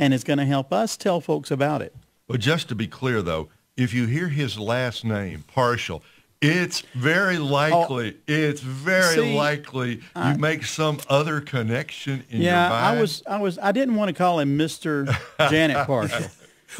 and is going to help us tell folks about it. Well, just to be clear, though, if you hear his last name, Parshall, it's very likely, you make some other connection in your mind. I didn't want to call him Mr. Janet Parshall.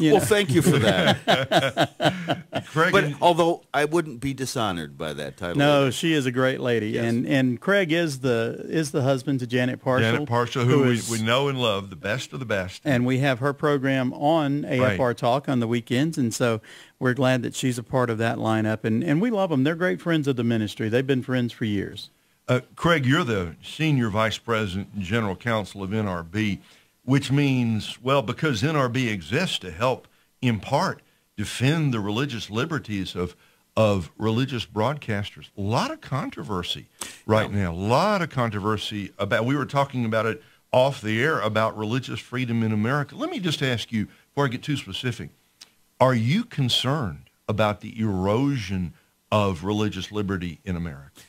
Well, thank you for that. Craig, but although I wouldn't be dishonored by that title. No, she is a great lady, yes. and Craig is the husband to Janet Parshall. Janet Parshall, who we know and love, the best of the best. And we have her program on AFR Talk on the weekends, and so we're glad that she's a part of that lineup, and we love them. They're great friends of the ministry. They've been friends for years. Craig, you're the Senior Vice President and General Counsel of NRB, which means, well, because NRB exists to help, in part, defend the religious liberties of religious broadcasters. A lot of controversy right now. A lot of controversy about, we were talking about it off the air, about religious freedom in America. Let me just ask you, before I get too specific, are you concerned about the erosion of religious liberty in America?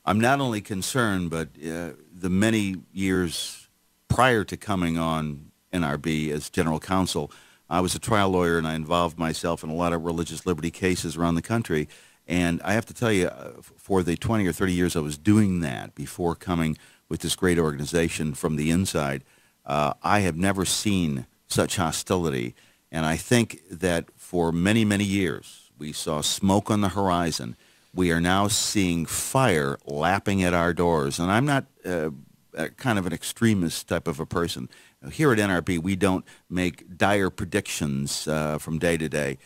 I'm not only concerned, but the many years prior to coming on NRB as general counsel, I was a trial lawyer, and I involved myself in a lot of religious liberty cases around the country. And I have to tell you, for the 20 or 30 years I was doing that before coming with this great organization from the inside, I have never seen such hostility. And I think that for many, many years, we saw smoke on the horizon. We are now seeing fire lapping at our doors. And I'm not kind of an extremist type of a person. Here at NRB, we don't make dire predictions from day to day.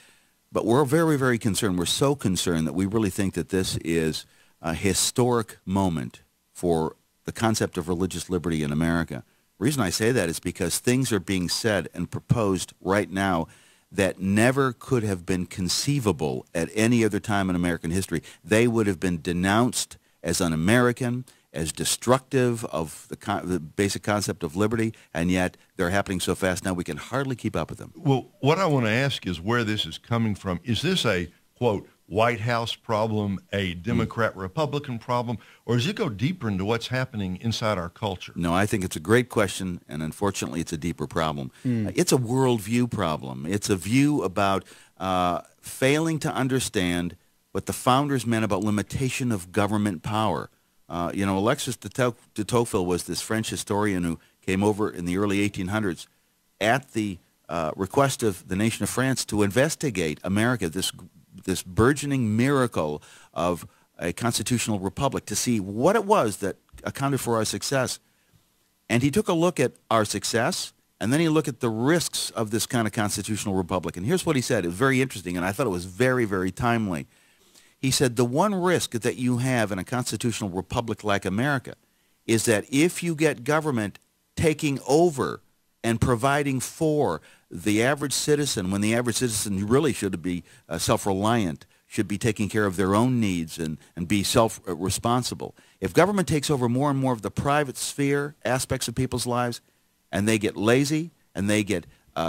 But we're very, very concerned. We're so concerned that we really think that this is a historic moment for the concept of religious liberty in America. The reason I say that is because things are being said and proposed right now that never could have been conceivable at any other time in American history. They would have been denounced as un-American, as destructive of the basic concept of liberty, and yet they're happening so fast now we can hardly keep up with them. Well, what I want to ask is where this is coming from. Is this a, quote, White House problem, a Democrat-Republican problem, or does it go deeper into what's happening inside our culture? No, I think it's a great question, and unfortunately it's a deeper problem. It's a worldview problem. It's a view about failing to understand what the founders meant about limitation of government power. You know, Alexis de Tocqueville was this French historian who came over in the early 1800s at the request of the nation of France to investigate America, this burgeoning miracle of a constitutional republic, to see what it was that accounted for our success. And he took a look at our success, and then he looked at the risks of this kind of constitutional republic. And here's what he said. It was very interesting, and I thought it was very, very timely. He said, the one risk that you have in a constitutional republic like America is that if you get government taking over and providing for the average citizen, when the average citizen really should be self-reliant, should be taking care of their own needs and be self-responsible. If government takes over more and more of the private sphere aspects of people's lives, and they get lazy and they get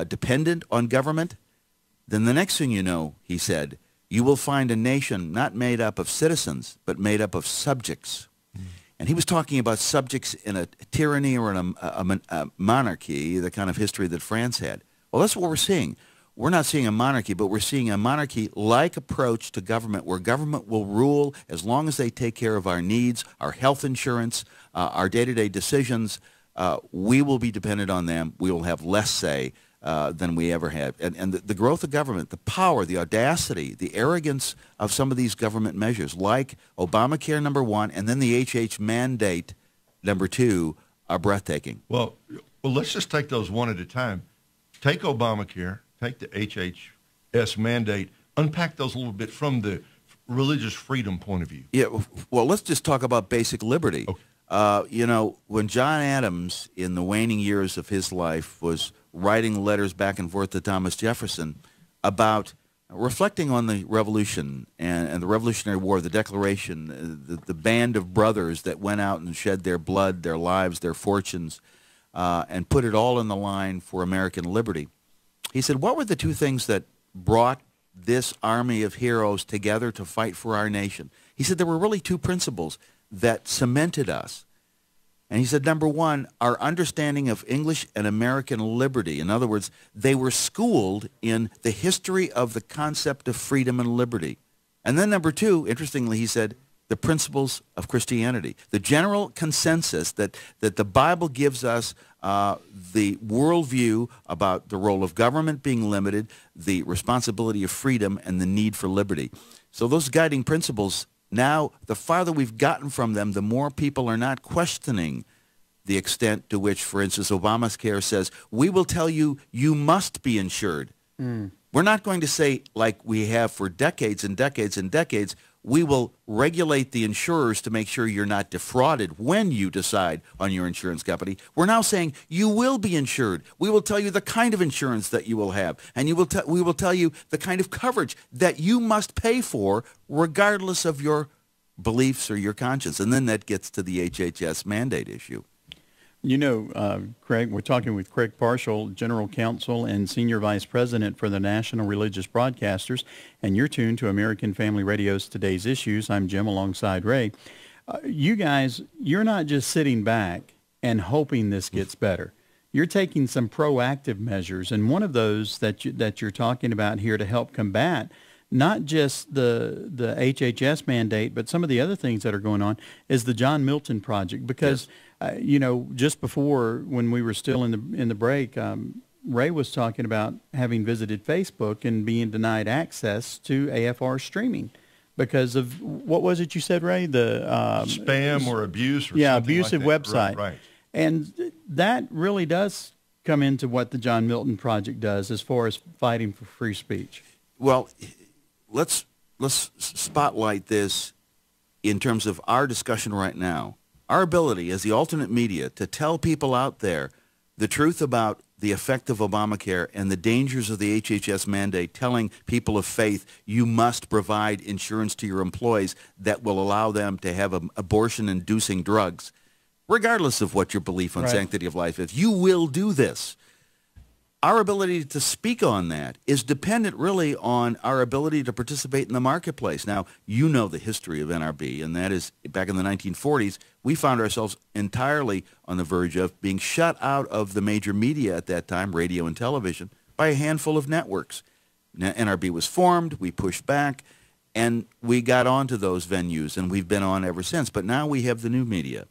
dependent on government, then the next thing you know, he said, you will find a nation not made up of citizens, but made up of subjects. And he was talking about subjects in a tyranny or in a monarchy, the kind of history that France had. Well, that's what we're seeing. We're not seeing a monarchy, but we're seeing a monarchy-like approach to government, where government will rule as long as they take care of our needs, our health insurance, our day-to-day decisions. We will be dependent on them. We will have less say than we ever had. And the growth of government, the power, the audacity, the arrogance of some of these government measures, like Obamacare #1 and then the HH mandate #2, are breathtaking. Well, let's just take those one at a time. Take Obamacare, take the HHS mandate, unpack those a little bit from the religious freedom point of view. Yeah, well, let's just talk about basic liberty. Okay. You know, when John Adams, in the waning years of his life, was writing letters back and forth to Thomas Jefferson about reflecting on the Revolution and the Revolutionary War, the Declaration, the band of brothers that went out and shed their blood, their lives, their fortunes, and put it all in the line for American liberty. He said, what were the two things that brought this army of heroes together to fight for our nation? He said there were really two principles that cemented us. And he said, number one, our understanding of English and American liberty. In other words, they were schooled in the history of the concept of freedom and liberty. And then number two, interestingly, he said, the principles of Christianity. The general consensus that the Bible gives us the worldview about the role of government being limited, the responsibility of freedom, and the need for liberty. So those guiding principles, now the farther we've gotten from them, the more people are not questioning the extent to which, for instance, Obamacare says, we will tell you, you must be insured. We're not going to say, like we have for decades and decades and decades, we will regulate the insurers to make sure you're not defrauded when you decide on your insurance company. We're now saying you will be insured. We will tell you the kind of insurance that you will have, and we will tell you the kind of coverage that you must pay for regardless of your beliefs or your conscience. And then that gets to the HHS mandate issue. You know, Craig, we're talking with Craig Parshall, General Counsel and Senior Vice President for the National Religious Broadcasters, and you're tuned to American Family Radio's Today's Issues. I'm Jim alongside Ray. You guys, you're not just sitting back and hoping this gets better. You're taking some proactive measures, and one of those that you're talking about here to help combat not just the HHS mandate, but some of the other things that are going on is the John Milton Project. Because, you know, just before when we were still in the break, Ray was talking about having visited Facebook and being denied access to AFR streaming because of, what was it you said, Ray? The spam or abuse or abusive like that. website. Right. And that really does come into what the John Milton Project does as far as fighting for free speech. Well, let's spotlight this in terms of our discussion right now. Our ability as the alternate media to tell people out there the truth about the effect of Obamacare and the dangers of the HHS mandate, telling people of faith you must provide insurance to your employees that will allow them to have abortion-inducing drugs, regardless of what your belief on sanctity of life is. You will do this. Our ability to speak on that is dependent really on our ability to participate in the marketplace. Now, you know the history of NRB, and that is back in the 1940s, we found ourselves entirely on the verge of being shut out of the major media at that time, radio and television, by a handful of networks. Now, NRB was formed, we pushed back, and we got onto those venues, and we've been on ever since. But now we have the new media.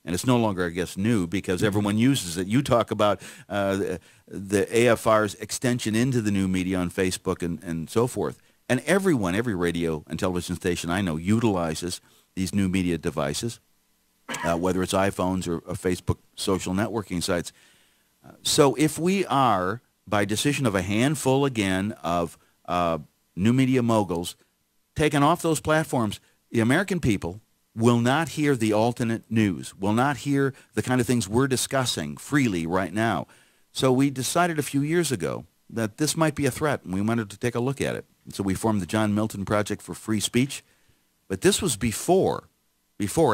And it's no longer, I guess, new because everyone uses it. You talk about the AFR's extension into the new media on Facebook and so forth. And every radio and television station I know utilizes these new media devices, whether it's iPhones or Facebook social networking sites. So if we are, by decision of a handful, again, of new media moguls, taken off those platforms, the American people will not hear the alternate news, will not hear the kind of things we're discussing freely right now. So we decided a few years ago that this might be a threat, and we wanted to take a look at it. And so we formed the John Milton Project for Free Speech. But this was before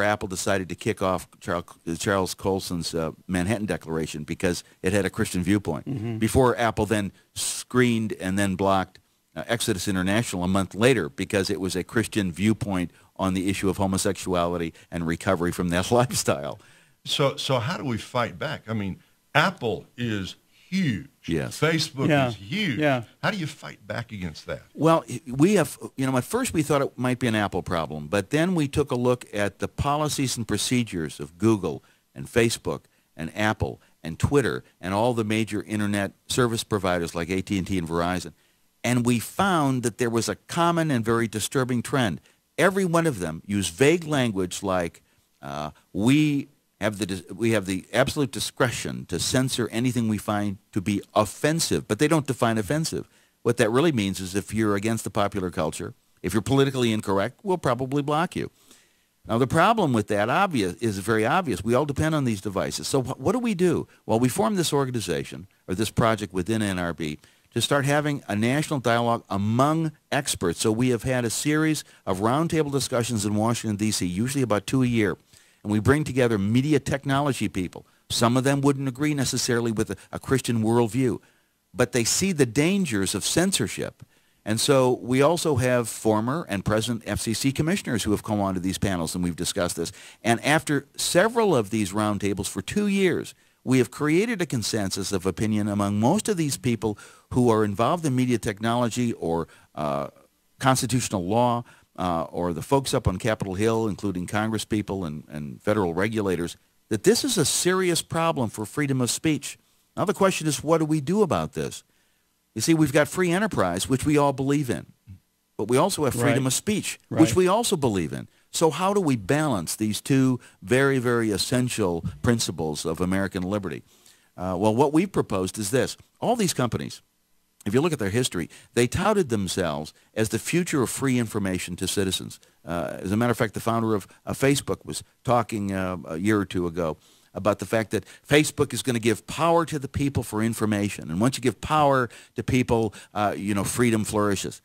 Apple decided to kick off Charles Colson's Manhattan Declaration because it had a Christian viewpoint. Before Apple then screened and then blocked Exodus International a month later because it was a Christian viewpoint on the issue of homosexuality and recovery from that lifestyle. So how do we fight back? I mean, Apple is huge. Yes. Facebook is huge. Yeah. How do you fight back against that? Well, we have, at first we thought it might be an Apple problem, but then we took a look at the policies and procedures of Google and Facebook and Apple and Twitter and all the major internet service providers like AT&T and Verizon, and we found that there was a common and very disturbing trend. Every one of them used vague language like, we have the absolute discretion to censor anything we find to be offensive, but they don't define offensive. What that really means is if you're against the popular culture, if you're politically incorrect, we'll probably block you. Now, the problem with that is very obvious. We all depend on these devices. So what do we do? Well, we formed this organization, or this project within NRB, to start having a national dialogue among experts. So we have had a series of roundtable discussions in Washington, D.C., usually about 2 a year. And we bring together media technology people. Some of them wouldn't agree necessarily with a Christian worldview, but they see the dangers of censorship. And so we also have former and present FCC commissioners who have come onto these panels, and we've discussed this. And after several of these roundtables for 2 years, we have created a consensus of opinion among most of these people who are involved in media technology or constitutional law, or the folks up on Capitol Hill, including Congress people and federal regulators, that this is a serious problem for freedom of speech. Now the question is, what do we do about this? You see, we've got free enterprise, which we all believe in, but we also have freedom of speech, which we also believe in. So how do we balance these two very, very essential principles of American liberty? Well, what we've proposed is this. All these companies, if you look at their history, they touted themselves as the future of free information to citizens. As a matter of fact, the founder of Facebook was talking a year or two ago about the fact that Facebook is going to give power to the people for information. And once you give power to people, freedom flourishes.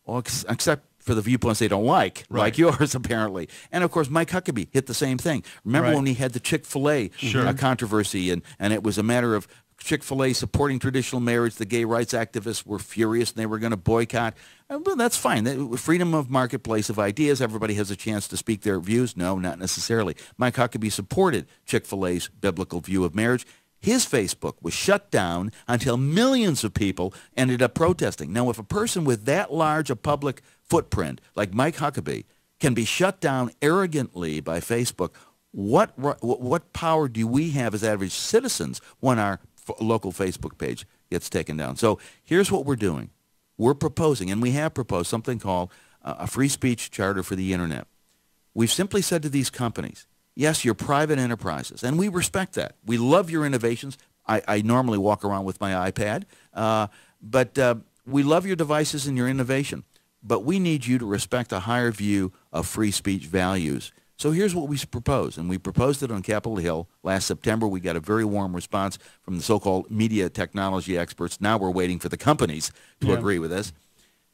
Well, except for the viewpoints they don't like yours, apparently. And, of course, Mike Huckabee hit the same thing. Remember when he had the Chick-fil-A controversy, and it was a matter of Chick-fil-A supporting traditional marriage. The gay rights activists were furious, and they were going to boycott. Well, that's fine. Freedom of marketplace of ideas. Everybody has a chance to speak their views. No, not necessarily. Mike Huckabee supported Chick-fil-A's biblical view of marriage. His Facebook was shut down until millions of people ended up protesting. Now, if a person with that large a public footprint, like Mike Huckabee, can be shut down arrogantly by Facebook, what power do we have as average citizens when our local Facebook page gets taken down? So here's what we're doing. We're proposing, and we have proposed, something called a free speech charter for the Internet. We've simply said to these companies, yes, you're private enterprises, and we respect that. We love your innovations. I normally walk around with my iPad, but we love your devices and your innovation. But we need you to respect a higher view of free speech values. So here's what we propose, and we proposed it on Capitol Hill last September. We got a very warm response from the so-called media technology experts. Now we're waiting for the companies to agree with us.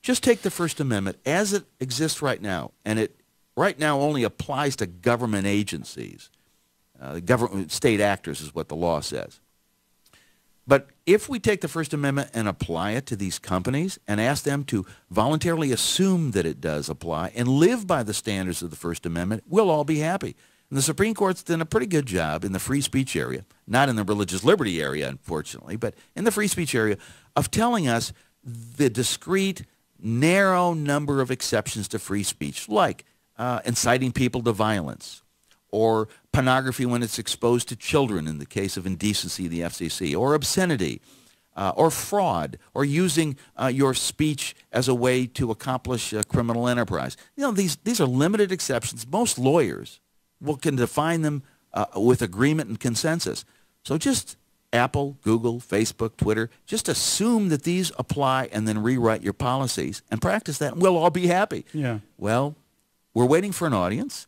Just take the First Amendment as it exists right now, and it right now only applies to government agencies. Government state actors is what the law says. But if we take the First Amendment and apply it to these companies and ask them to voluntarily assume that it does apply and live by the standards of the First Amendment, we'll all be happy. And the Supreme Court's done a pretty good job in the free speech area, not in the religious liberty area, unfortunately, but in the free speech area, of telling us the discrete, narrow number of exceptions to free speech, like inciting people to violence, or pornography when it's exposed to children in the case of indecency, the FCC, or obscenity, or fraud, or using your speech as a way to accomplish a criminal enterprise. You know, these are limited exceptions. Most lawyers can define them with agreement and consensus. So just Apple, Google, Facebook, Twitter, just assume that these apply and then rewrite your policies and practice that, and we'll all be happy. Yeah. Well, we're waiting for an audience.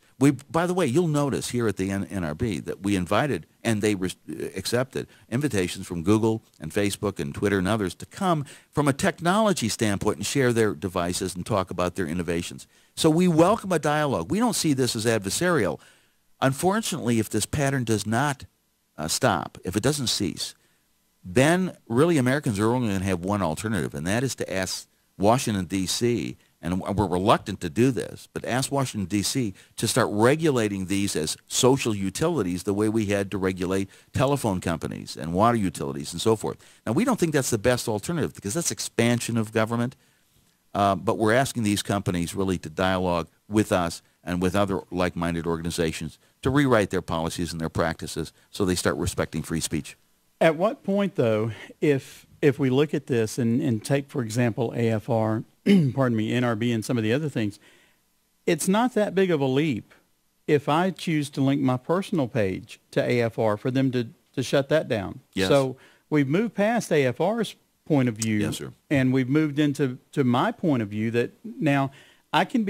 By the way, you'll notice here at the NRB that we invited, and they accepted, invitations from Google and Facebook and Twitter and others to come from a technology standpoint and share their devices and talk about their innovations. So we welcome a dialogue. We don't see this as adversarial. Unfortunately, if this pattern does not stop, if it doesn't cease, then really Americans are only going to have one alternative, and that is to ask Washington, D.C., and we're reluctant to do this, but ask Washington, D.C. to start regulating these as social utilities the way we had to regulate telephone companies and water utilities and so forth. Now, we don't think that's the best alternative because that's expansion of government, but we're asking these companies really to dialogue with us and with other like-minded organizations to rewrite their policies and their practices so they start respecting free speech. At what point, though, if we look at this and take, for example, AFR, pardon me, NRB and some of the other things, it's not that big of a leap if I choose to link my personal page to AFR for them to shut that down. Yes. So we've moved past AFR's point of view, yes, sir. And we've moved into my point of view that now I can be